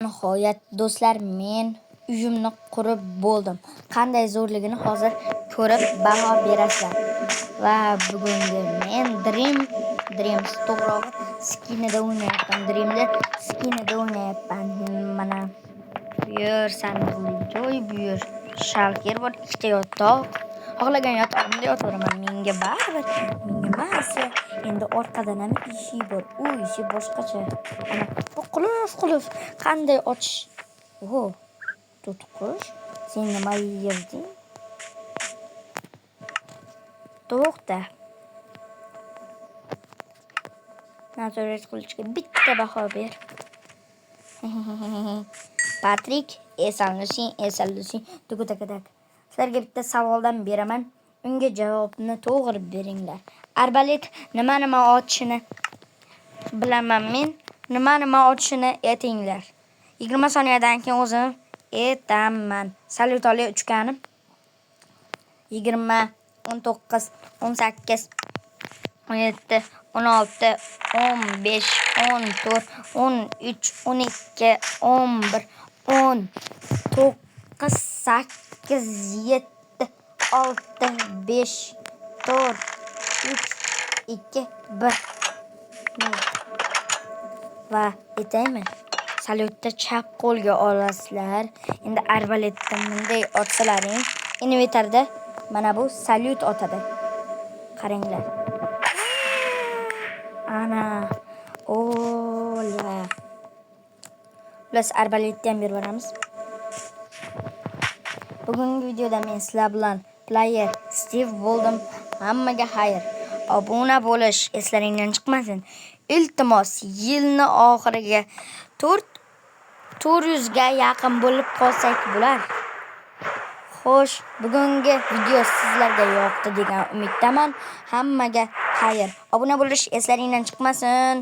Nihoyat do'stlar, men uyimni qurib bo'ldim. Qanday zo'rligini hozir ko'rib baho berasizlar. Va bugungi men Dreams to'g'rog'i skinida o'ynayapman. Dreamda skinida o'ynayapman. Mana bu yer sandiqli joy, bu yer shalker bor, ikkita yotoq. Xohlagan yotog'imda yotaveraman. Menga baribir, menga masa. Endi orqadan ham eshik bor. U eshik boshqacha. Ana bu qulf qanday ochish? Oho, tutqish. Sen nima yerding? To'xta. Nazorat qilishga bitta baho ber. Patrik, esallasing. Tugutak. Sizlarga bitta savoldan beraman. Unga javobni to'g'ri beringlar. Arbalet nima otishini bilaman men. Nima otishini aytinglar. 20 soniyadan keyin o'zim aytaman. Salyutali uchganim 20, 19, 18, 17, 16, 15, 14, 13, 12, 11, 10, 9, 8, 7, 6, 5, 4, 3, 2, 1. Va aytaymi? Salyutda chap qo'lga olasizlar. Endi arbaletda bunday otsalaring, inventarda mana bu salyut otadi. Qaranglar. Ana. Ola. Plus arbaletni ham berib beramiz. Bugungi videoda men sizlar bilan player Steve bo'ldim. Hammaga xayr. Obuna bo'lish eslaringdan chiqmasin. Iltimos, yilni oxiriga 400 ga yaqin bo'lib qolsak bo'lar. Xo'sh, bugungi video sizlarga yoqdi degan umiddaman. Hammaga xayr. Obuna bo'lish eslaringdan chiqmasin.